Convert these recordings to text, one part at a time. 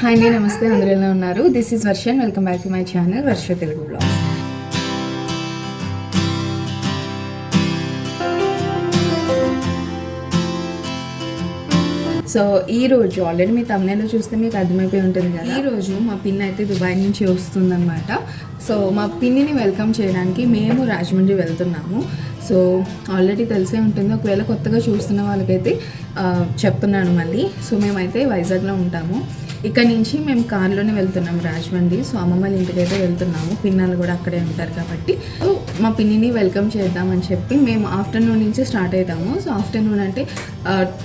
Hi అండి, నమస్తే. అందరూ ఎలా ఉన్నారు? This is Varshan. Welcome back to my channel Varsha Telugu blogs. So ఈరోజు ఆల్రెడీ మీ తమ్ముళ్ళు చూస్తే మీకు అర్థమైపోయి ఉంటుంది కదా. ఈరోజు మా పిన్ని అయితే దుబాయ్ నుంచి వస్తుందన్నమాట. సో మా పిన్నిని వెల్కమ్ చేయడానికి మేము రాజమండ్రి వెళ్తున్నాము. సో ఆల్రెడీ తెలిసే ఉంటుంది, ఒకవేళ కొత్తగా చూస్తున్న వాళ్ళకైతే చెప్తున్నాను మళ్ళీ. సో మేమైతే వైజాగ్లో ఉంటాము. ఇక్కడ నుంచి మేము కార్లోనే వెళ్తున్నాం రాజమండ్రి. సో అమ్మమ్మ వాళ్ళ ఇంటికి అయితే వెళ్తున్నాము, పిన్నలు కూడా అక్కడే ఉంటారు కాబట్టి. సో మా పిన్నిని వెల్కమ్ చేద్దామని చెప్పి మేము ఆఫ్టర్నూన్ నుంచి స్టార్ట్ అవుతాము. సో ఆఫ్టర్నూన్ అంటే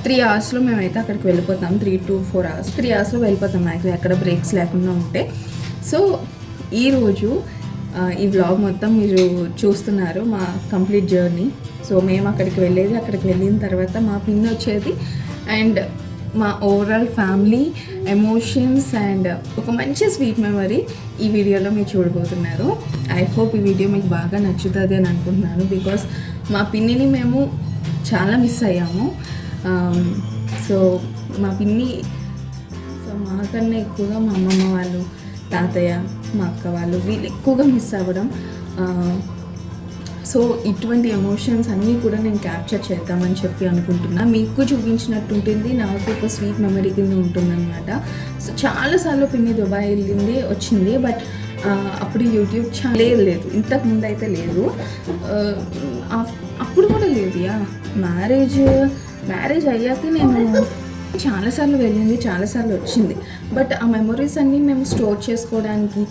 3 అవర్స్లో మేమైతే అక్కడికి వెళ్ళిపోతాం. 3 to 4 hours, 3 అవర్స్లో వెళ్ళిపోతాం మ్యాక్సిమం, ఎక్కడ బ్రేక్స్ లేకుండా ఉంటే. సో ఈరోజు ఈ వ్లాగ్ మొత్తం మీరు చూస్తున్నారు, మా కంప్లీట్ జర్నీ. సో మేము అక్కడికి వెళ్ళేది, అక్కడికి వెళ్ళిన తర్వాత మా పిన్ని వచ్చేది, అండ్ మా ఓవరాల్ ఫ్యామిలీ ఎమోషన్స్ అండ్ ఒక మంచి స్వీట్ మెమరీ ఈ వీడియోలో మీరు చూడబోతున్నారు. ఐ హోప్ ఈ వీడియో మీకు బాగా నచ్చుతుంది అని అనుకుంటున్నాను. బికాస్ మా పిన్నిని మేము చాలా మిస్ అయ్యాము. సో మా పిన్ని, సో మాకన్నా ఎక్కువగా మా అమ్మమ్మ వాళ్ళు, తాతయ్య, మా అక్క వాళ్ళు, వీళ్ళు ఎక్కువగా మిస్ అవ్వడం. సో ఇటువంటి ఎమోషన్స్ అన్నీ కూడా నేను క్యాప్చర్ చేద్దామని చెప్పి అనుకుంటున్నా. మీకు చూపించినట్టు ఉంటుంది, నాకు ఒక స్వీట్ మెమరీ కింద ఉంటుందన్నమాట. సో చాలాసార్లు పిన్ని దుబాయ్ వచ్చింది, బట్ అప్పుడు యూట్యూబ్ ఛానల్ లేదు, ఇంతకుముందు అయితే లేదు, అప్పుడు కూడా లేదు. మ్యారేజ్ అయ్యాక నేను చాలాసార్లు వెళ్ళింది, చాలాసార్లు వచ్చింది. బట్ ఆ మెమొరీస్ అన్నీ మేము స్టోర్ చేసుకోవడానికి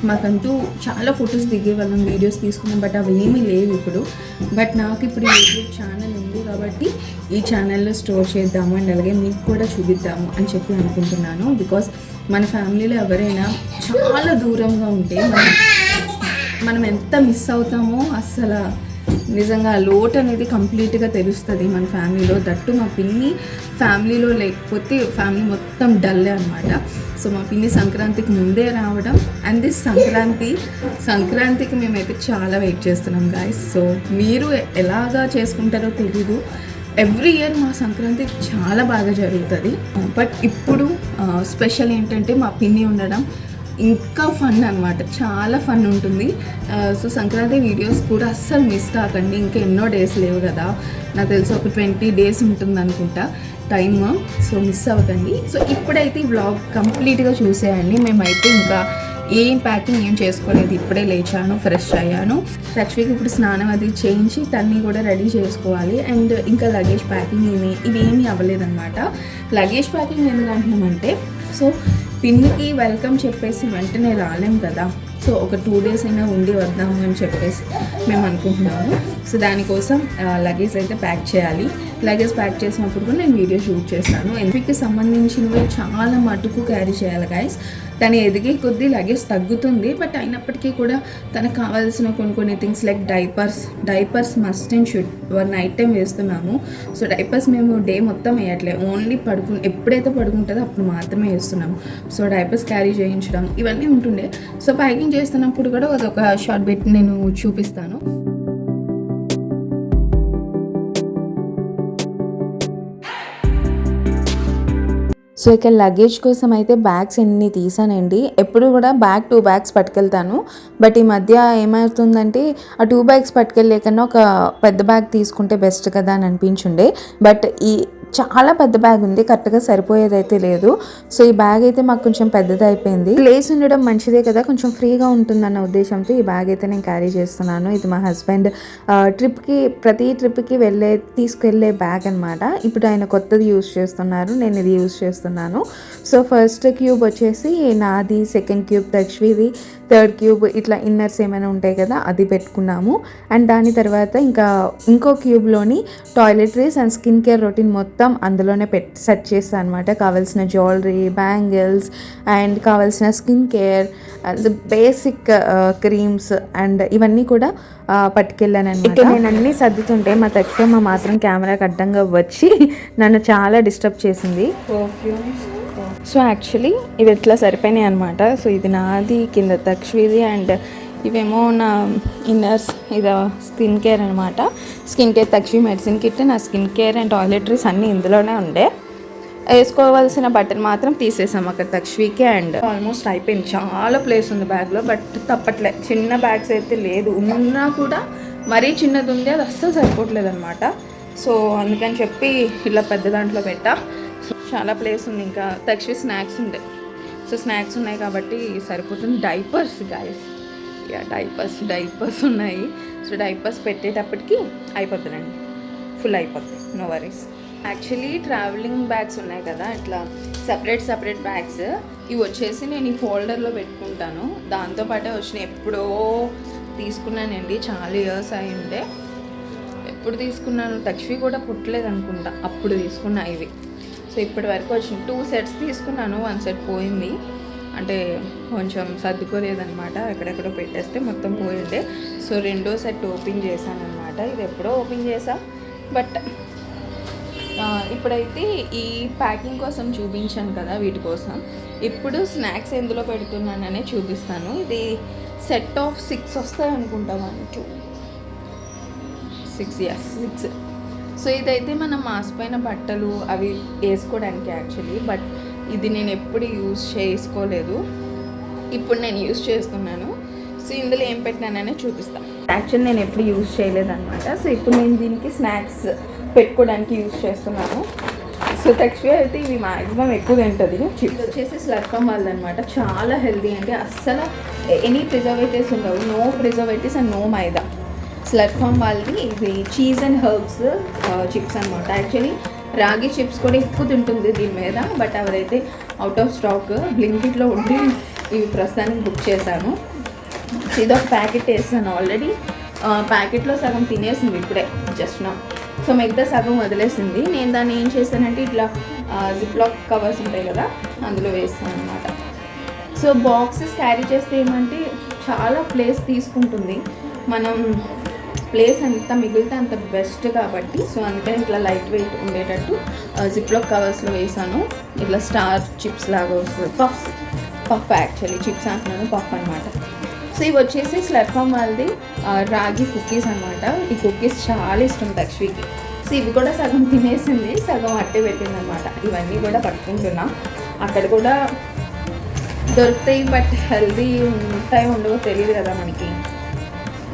మాకంటూ చాలా ఫొటోస్ దిగేవాళ్ళం, వీడియోస్ తీసుకున్నాం. బట్ అవి ఏమీ లేవు ఇప్పుడు. బట్ నాకు ఇప్పుడు యూట్యూబ్ ఛానల్ ఉంది కాబట్టి ఈ ఛానల్లో స్టోర్ చేద్దాము అండ్ అలాగే మీకు కూడా చూపిద్దాము అని చెప్పి అనుకుంటున్నాను. బికాస్ మన ఫ్యామిలీలో ఎవరైనా చాలా దూరంగా ఉంటే మనం ఎంత మిస్ అవుతామో అస్సలు నిజంగా లోటు అనేది కంప్లీట్గా తెలుస్తుంది మన ఫ్యామిలీలో. దట్టు మా పిన్ని ఫ్యామిలీలో లేకపోతే ఫ్యామిలీ మొత్తం డల్లే అనమాట. సో మా పిన్ని సంక్రాంతికి ముందే రావడం, అండ్ దిస్ సంక్రాంతికి మేమైతే చాలా వెయిట్ చేస్తున్నాం గాయస్. సో మీరు ఎలాగా చేసుకుంటారో తెలీదు, ఎవ్రీ ఇయర్ మా సంక్రాంతి చాలా బాగా జరుగుతుంది. బట్ ఇప్పుడు స్పెషల్ ఏంటంటే మా పిన్ని ఉండడం ఇంకా ఫన్ అనమాట, చాలా ఫన్ ఉంటుంది. సో సంక్రాంతి వీడియోస్ కూడా అస్సలు మిస్ కాకండి. ఇంకా ఎన్నో డేస్ లేవు కదా, నాకు తెలిసి ఒక 20 days ఉంటుంది అనుకుంటా టైమ్. సో మిస్ అవ్వకండి. సో ఇప్పుడైతే ఈ వ్లాగ్ కంప్లీట్గా చూసేయండి. మేమైతే ఇంకా ఏం ప్యాకింగ్ ఏం చేసుకోలేదు, ఇప్పుడే లేచాను, ఫ్రెష్ అయ్యాను. యాక్చువల్గా ఇప్పుడు స్నానం అది చేయించి తన్ని కూడా రెడీ చేసుకోవాలి. అండ్ ఇంకా లగేజ్ ప్యాకింగ్ ఇవేమీ అవ్వలేదన్నమాట. లగేజ్ ప్యాకింగ్ ఎందుకు అంటున్నామంటే, సో పిన్నికి వెల్కమ్ చెప్పేసి వెంటనే రాలేం కదా. సో ఒక 2 days అయినా ఉండి వద్దాము అని చెప్పేసి మేము అనుకుంటున్నాము. సో దానికోసం లగేజ్ అయితే ప్యాక్ చేయాలి. లగేజ్ ప్యాక్ చేసినప్పుడు కూడా నేను వీడియో షూట్ చేస్తాను. ఎంపీకి సంబంధించినవి చాలా మటుకు క్యారీ చేయాలి గైస్. తను ఎదిగే కొద్దీ లగేజ్ తగ్గుతుంది, బట్ అయినప్పటికీ కూడా తనకు కావాల్సిన కొన్ని things like diapers must and should night time వేస్తున్నాము. సో డైపర్స్ మేము డే మొత్తం వేయట్లేదు, ఓన్లీ ఎప్పుడైతే పడుకుంటుందో అప్పుడు మాత్రమే వేస్తున్నాము. సో డైపర్స్ క్యారీ చేయించడం ఇవన్నీ ఉంటుండే. సో ప్యాకింగ్ చేస్తున్నప్పుడు కూడా అదొక షార్ట్ బిట్ నేను చూపిస్తాను. సో ఇక లగేజ్ కోసం అయితే బ్యాగ్స్ ఎన్ని తీసానండి. ఎప్పుడు కూడా 2 bags పట్టుకెళ్తాను. బట్ ఈ మధ్య ఏమవుతుందంటే ఆ 2 bags పట్టుకెళ్ళలేకన్నా ఒక పెద్ద బ్యాగ్ తీసుకుంటే బెస్ట్ కదా అని అనిపించుండే. బట్ ఈ చాలా పెద్ద బ్యాగ్ ఉంది, కరెక్ట్గా సరిపోయేదైతే లేదు. సో ఈ బ్యాగ్ అయితే మాకు కొంచెం పెద్దది అయిపోయింది. ప్లేస్ ఉండడం మంచిదే కదా, కొంచెం ఫ్రీగా ఉంటుందన్న ఉద్దేశంతో ఈ బ్యాగ్ అయితే నేను క్యారీ చేస్తున్నాను. ఇది మా హస్బెండ్ ప్రతి ట్రిప్కి తీసుకెళ్లే బ్యాగ్ అనమాట. ఇప్పుడు ఆయన కొత్తది యూజ్ చేస్తున్నారు, నేను ఇది యూజ్ చేస్తున్నాను. సో ఫస్ట్ క్యూబ్ వచ్చేసి నాది, సెకండ్ క్యూబ్ దక్షిది, థర్డ్ క్యూబ్ ఇట్లా ఇన్నర్స్ ఏమైనా ఉంటాయి కదా అది పెట్టుకున్నాము. అండ్ దాని తర్వాత ఇంకో క్యూబ్లోని toiletries and skin care routine మొత్తం అందులోనే సెట్ చేస్తాను అనమాట. కావాల్సిన జ్యువెలరీ, బ్యాంగిల్స్ అండ్ కావాల్సిన skin care, basic creams and ఇవన్నీ కూడా పట్టుకెళ్ళాను అనమాట. ఇక్కడ నేను అన్నీ సర్దుతుంటే మా తక్షమ మాత్రం కెమెరాకి అడ్డంగా వచ్చి నన్ను చాలా డిస్టర్బ్ చేసింది. సో యాక్చువల్లీ ఇవి ఎట్లా సరిపోయినాయి అనమాట. సో ఇది నాది, కింద తక్షవిది, అండ్ ఇవేమో నా ఇన్నర్స్, ఇది స్కిన్ కేర్ అనమాట. స్కిన్ కేర్ తక్షవి మెడిసిన్ కిట్, నా స్కిన్ కేర్ అండ్ టాయిలెటరీస్ అన్నీ ఇందులోనే ఉండే. వేసుకోవాల్సిన బట్టలు మాత్రం తీసేసాం అక్కడ తక్ష్వీకి. అండ్ ఆల్మోస్ట్ అయిపోయింది, చాలా ప్లేస్ ఉంది బ్యాగ్లో. బట్ తప్పట్లే, చిన్న బ్యాగ్స్ అయితే లేదు, ఉన్నా కూడా మరీ చిన్నది ఉంది, అది అస్సలు సరిపోవట్లేదు అనమాట. సో అందుకని చెప్పి ఇలా పెద్ద దాంట్లో పెట్టా. సో చాలా ప్లేస్ ఉంది. ఇంకా తక్ష్వి స్నాక్స్ ఉంది, సో స్నాక్స్ ఉన్నాయి కాబట్టి సరిపోతుంది. డైపర్స్ గాయస్, యా డైపర్స్ ఉన్నాయి. సో డైపర్స్ పెట్టేటప్పటికి అయిపోతుందండి, ఫుల్ అయిపోతుంది, no worries. Actually traveling bags ఉన్నాయి కదా, ఇట్లా సపరేట్ బ్యాగ్స్, ఇవి వచ్చేసి నేను ఈ ఫోల్డర్లో పెట్టుకుంటాను. దాంతోపాటే వచ్చినాయి, ఎప్పుడో తీసుకున్నానండి, చాలా ఇయర్స్ అయి ఉండే. ఎప్పుడు తీసుకున్నాను, తక్ష్వి కూడా పుట్టలేదు అనుకుంటా, అప్పుడు తీసుకున్నా ఇవి. సో ఇప్పటి వరకు వచ్చినాయి. 2 sets తీసుకున్నాను, 1 set పోయింది, అంటే కొంచెం సర్దుకోలేదనమాట, ఎక్కడెక్కడో పెట్టేస్తే మొత్తం పోయిండే. సో 2వ set ఓపెన్ చేశాను అనమాట. ఇది ఎప్పుడో ఓపెన్ చేసా. బట్ ఇప్పుడైతే ఈ ప్యాకింగ్ కోసం చూపించాను కదా, వీటి కోసం ఇప్పుడు స్నాక్స్ ఎందులో పెడుతున్నాననే చూపిస్తాను. ఇది సెట్ ఆఫ్ 6 వస్తాయి అనుకుంటా, 1 2 6. సో ఇదైతే మనం మాసిపోయిన బట్టలు అవి వేసుకోవడానికి యాక్చువల్లీ. బట్ ఇది నేను ఎప్పుడు యూజ్ చేసుకోలేదు, ఇప్పుడు నేను యూజ్ చేస్తున్నాను. సో ఇందులో ఏం పెట్టినాననే చూపిస్తాను. యాక్చువల్లీ నేను ఎప్పుడు యూజ్ చేయలేదన్నమాట. సో ఇప్పుడు నేను దీనికి స్నాక్స్ పెట్టుకోవడానికి యూజ్ చేస్తున్నాను. సో తక్ష్వి అయితే ఇవి మ్యాక్సిమం ఎక్కువ తింటుంది. చిప్స్ వచ్చేసి స్లర్ప్ ఫార్మ్ వాళ్ళది అనమాట, చాలా హెల్తీ అండి, అస్సలు ఎనీ ప్రిజర్వేటివ్స్ ఉండవు, no preservatives and no maida. Slurp farm వాళ్ళది ఇది చీజ్ అండ్ హర్బ్స్ చిప్స్ అనమాట. యాక్చువల్లీ రాగి చిప్స్ కూడా ఎక్కువ తింటుంది దీని మీద, బట్ అవరైతే అవుట్ ఆఫ్ స్టాక్. బ్లింకిట్లో ఉండి ఇవి ప్రస్తుతానికి బుక్ చేశాను. ఇది ఒక ప్యాకెట్ వేసాను ఆల్రెడీ, ప్యాకెట్లో సగం తినేసింది ఇప్పుడే జస్ట్ నా. సో మిగతా సగం వదిలేసింది. నేను దాన్ని ఏం చేశానంటే ఇట్లా జిప్లాక్ కవర్స్ ఉంటాయి కదా, అందులో వేస్తాను అనమాట. సో బాక్సెస్ క్యారీ చేస్తే ఏమంటే చాలా ప్లేస్ తీసుకుంటుంది, మనం ప్లేస్ ఎంత మిగిలితే అంత బెస్ట్ కాబట్టి. సో అందుకని ఇట్లా లైట్ వెయిట్ ఉండేటట్టు జిప్లాక్ కవర్స్లో వేసాను. ఇట్లా స్టార్ చిప్స్ లాగా వస్తుంది, పఫ్ యాక్చువల్లీ చిప్స్ అంటున్నాను, పఫ్ అనమాట. సో ఇవి వచ్చేసి స్లర్ప్ ఫార్మ్ వాళ్ళది రాగి కుకీస్ అనమాట. ఈ కుకీస్ చాలా ఇష్టం తక్ష్వికి. సో ఇవి కూడా సగం తినేసింది, సగం అట్టే పెట్టింది అనమాట. ఇవన్నీ కూడా పట్టుకుంటున్నా, అక్కడ కూడా దొరుకుతాయి, బట్ హెల్దీ ఉంటాయి ఉండవో తెలియదు కదా మనకి,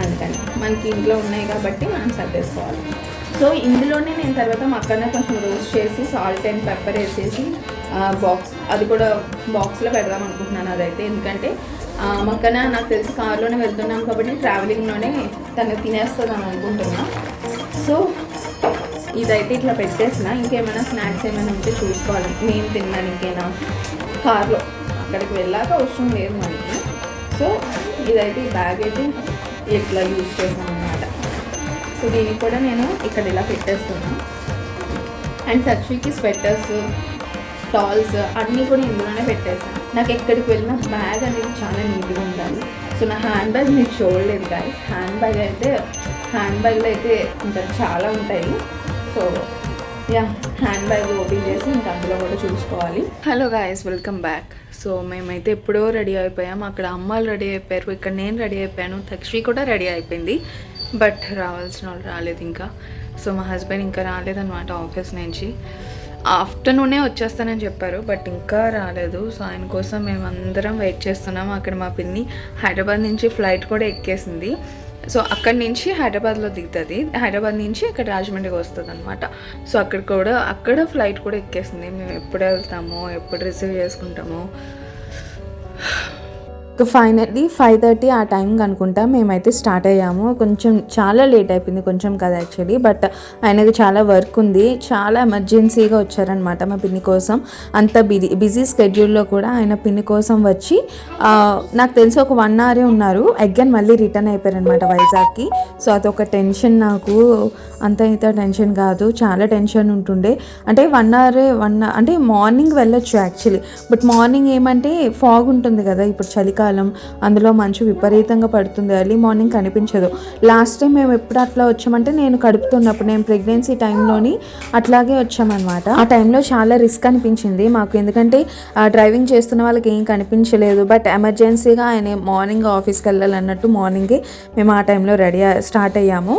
అందుకని మనకి ఇంట్లో ఉన్నాయి కాబట్టి మనం సర్దేసుకోవాలి. సో ఇందులోనే నేను తర్వాత మక్కన కొంచెం రోస్ట్ చేసి సాల్ట్ అండ్ పెప్పర్ వేసేసి బాక్స్, అది కూడా బాక్స్లో పెడదాం అనుకుంటున్నాను అదైతే. ఎందుకంటే మక్కన నాకు తెలిసి కార్లోనే వెళ్తున్నాం కాబట్టి ట్రావెలింగ్లోనే తను తినేస్తుంది అని అనుకుంటున్నా. సో ఇదైతే ఇట్లా పెట్టేసిన. ఇంకేమైనా స్నాక్స్ ఏమైనా ఉంటే చూసుకోవాలి, నేను తిన్నాను ఇంకేనా కార్లో, అక్కడికి వెళ్ళాక అవసరం లేదు మనకి. సో ఇదైతే ఈ బ్యాగ్ అయితే ఇట్లా యూజ్ చేసాను అనమాట. సో దీనికి కూడా నేను ఇక్కడ ఇలా పెట్టేస్తున్నాను. అండ్ తక్ష్వికి స్వెటర్స్, టాల్స్ అన్నీ కూడా ఇందులోనే పెట్టేసాను. నాకు ఎక్కడికి వెళ్ళినా బ్యాగ్ అనేది చాలా నీట్గా ఉండాలి. సో నా హ్యాండ్ బ్యాగ్ మీకు చూడలేదు గాయస్, హ్యాండ్ బ్యాగ్లో అయితే ఇంకా చాలా ఉంటాయి. So yeah, hand bag open చేసి ఇంకా అందులో కూడా చూసుకోవాలి. Hello guys, welcome back. So మేమైతే ఎప్పుడో రెడీ అయిపోయాం, అక్కడ అమ్మాలు రెడీ అయిపోయారు, ఇక్కడ నేను రెడీ అయిపోయాను, తక్ష్వి కూడా రెడీ అయిపోయింది. బట్ రావాల్సిన వాళ్ళు రాలేదు ఇంకా. సో మా హస్బెండ్ ఇంకా రాలేదన్నమాట ఆఫీస్ నుంచి. ఆఫ్టర్నూనే వచ్చేస్తానని చెప్పారు, బట్ ఇంకా రాలేదు. సో ఆయన కోసం మేమందరం వెయిట్ చేస్తున్నాం. అక్కడ మా పిన్ని హైదరాబాద్ నుంచి ఫ్లైట్ కూడా ఎక్కేసింది. సో అక్కడి నుంచి హైదరాబాద్లో దిగుతుంది, హైదరాబాద్ నుంచి ఇక్కడ రాజమండ్రికి వస్తుంది అనమాట. సో అక్కడ ఫ్లైట్ కూడా ఎక్కేసింది. మేము ఎప్పుడు వెళ్తామో, ఎప్పుడు రిసీవ్ చేసుకుంటామో. ఫైనల్లీ 5:30 ఆ టైంకి అనుకుంటా మేమైతే స్టార్ట్ అయ్యాము. కొంచెం చాలా లేట్ అయిపోయింది, కొంచెం కదా యాక్చువల్లీ, బట్ ఆయనకి చాలా వర్క్ ఉంది, చాలా ఎమర్జెన్సీగా వచ్చారనమాట మా పిన్ని కోసం. అంత బిజీ స్కెడ్యూల్లో కూడా ఆయన పిన్ని కోసం వచ్చి నాకు తెలిసి ఒక 1 hour ఉన్నారు, అగైన్ మళ్ళీ రిటర్న్ అయిపోయారనమాట వైజాగ్కి. సో అదొక టెన్షన్ నాకు, అంత ఇంత టెన్షన్ కాదు, చాలా టెన్షన్ ఉంటుండే. అంటే 1 hour అంటే మార్నింగ్ వెళ్ళొచ్చు యాక్చువల్లీ, బట్ మార్నింగ్ ఏమంటే ఫాగ్ ఉంటుంది కదా ఇప్పుడు చలికాలం చలికాలం, అందులో మంచు విపరీతంగా పడుతుంది, ఎర్లీ మార్నింగ్ కనిపించదు. లాస్ట్ టైం మేము ఎప్పుడు అట్లా వచ్చామంటే నేను కడుపుతున్నప్పుడు, నేను ప్రెగ్నెన్సీ టైంలోని అట్లాగే వచ్చామన్నమాట. ఆ టైంలో చాలా రిస్క్ అనిపించింది మాకు, ఎందుకంటే డ్రైవింగ్ చేస్తున్న వాళ్ళకి ఏం కనిపించలేదు. బట్ ఎమర్జెన్సీగా ఆయన మార్నింగ్ ఆఫీస్కి వెళ్ళాలన్నట్టు మార్నింగే మేము ఆ టైంలో స్టార్ట్ అయ్యాము.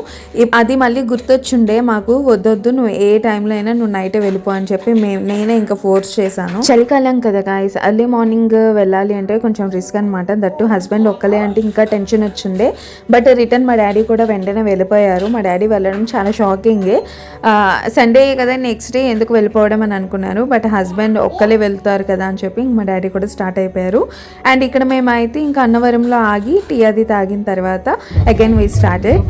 అది మళ్ళీ గుర్తొచ్చుండే మాకు, వద్దొద్దు నువ్వు ఏ టైంలో అయినా నువ్వు నైటే వెళ్ళిపో అని చెప్పి నేనే ఇంకా ఫోర్స్ చేశాను. చలికాలం కదా గాయస్, ఎర్లీ మార్నింగ్ వెళ్ళాలి అంటే కొంచెం రిస్క్ అనమాట. దట్టు హస్బెండ్ ఒక్కలే అంటే ఇంకా టెన్షన్ వచ్చిండే. బట్ రిటర్న్ మా డాడీ కూడా వెంటనే వెళ్ళిపోయారు. మా డాడీ వెళ్ళడం చాలా షాకింగే. సండే కదా, నెక్స్ట్ డే ఎందుకు వెళ్ళిపోవడం అని అనుకున్నారు. బట్ హస్బెండ్ ఒక్కలే వెళ్తారు కదా అని చెప్పి మా డాడీ కూడా స్టార్ట్ అయిపోయారు. అండ్ ఇక్కడ మేమైతే ఇంకా అన్నవరంలో ఆగి టీ అది తాగిన తర్వాత అగైన్ వి స్టార్టెడ్.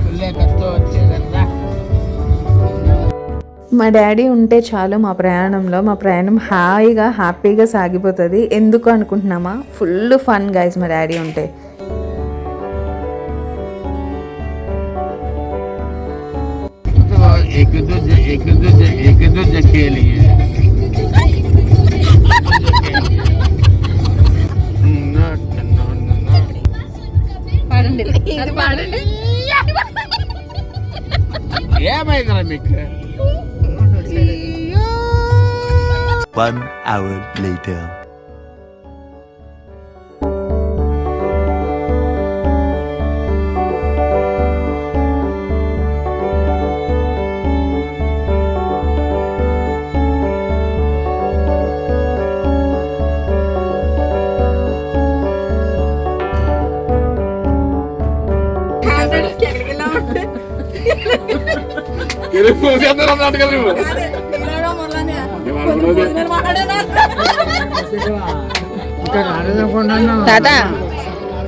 మా డాడీ ఉంటే చాలు మా ప్రయాణం హ్యాపీగా సాగిపోతుంది. ఎందుకు అనుకుంటున్నామా, ఫుల్ ఫన్ గైస్ మా డాడీ ఉంటే. One hour later.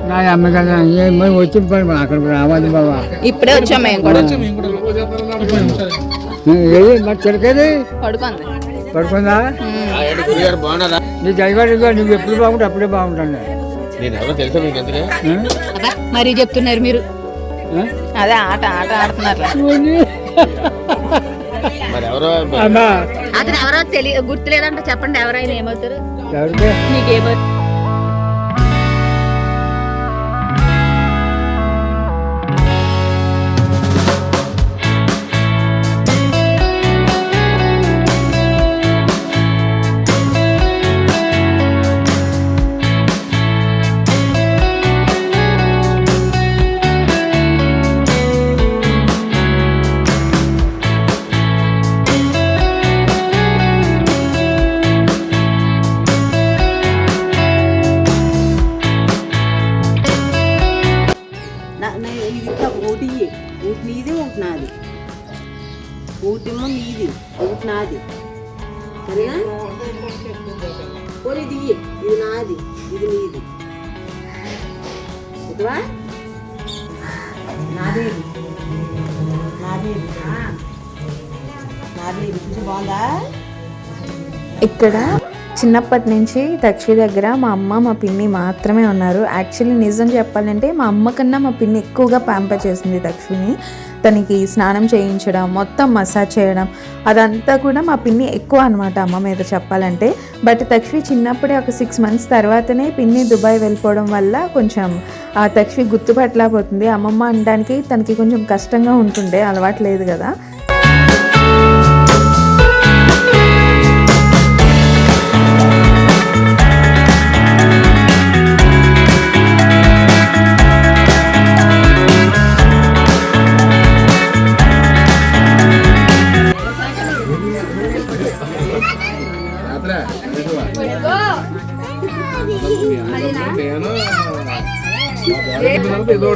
నా అమ్మ కదా వచ్చిన పని అక్కడ రావాలి బాబా. ఇప్పుడే వచ్చాము మేము కూడా. చిలకేది పడుకుందా? నీ జైవాడిగా నువ్వు ఎప్పుడు బాగుంటే అప్పుడే బాగుంటాను. మరి చెప్తున్నారు మీరు, అదే ఆట ఆడుతున్నారు. అతను ఎవరో గుర్తులేదంట, చెప్పండి ఎవరైనా ఏమవుతారు నీకేమవుతారు? ఊటిమో మీది, ఊటి నాది, సరేనా? పోనీ దియ్యి, ఇది నాది, ఇది నీది, ఓకేవా? నాదేది నాదేది నాదేది కొంచెం బాగుందా? ఇక్కడ చిన్నప్పటి నుంచి తక్షి దగ్గర మా అమ్మ మా పిన్ని మాత్రమే ఉన్నారు. యాక్చువల్లీ నిజం చెప్పాలంటే మా అమ్మ కన్నా మా పిన్ని ఎక్కువగా ప్యాంపర్ చేసింది తక్షిని. తనకి స్నానం చేయించడం, మొత్తం మసాజ్ చేయడం, అదంతా కూడా మా పిన్ని ఎక్కువ అనమాట అమ్మ మీద చెప్పాలంటే. బట్ తక్షి చిన్నప్పుడే ఒక 6 months తర్వాతనే పిన్ని దుబాయ్ వెళ్ళిపోవడం వల్ల కొంచెం ఆ తక్షి గుర్తుపట్టలేకపోతుంది. అమ్మమ్మ అనడానికి తనకి కొంచెం కష్టంగా ఉంటుండే, అలవాటు లేదు కదా. ఏదో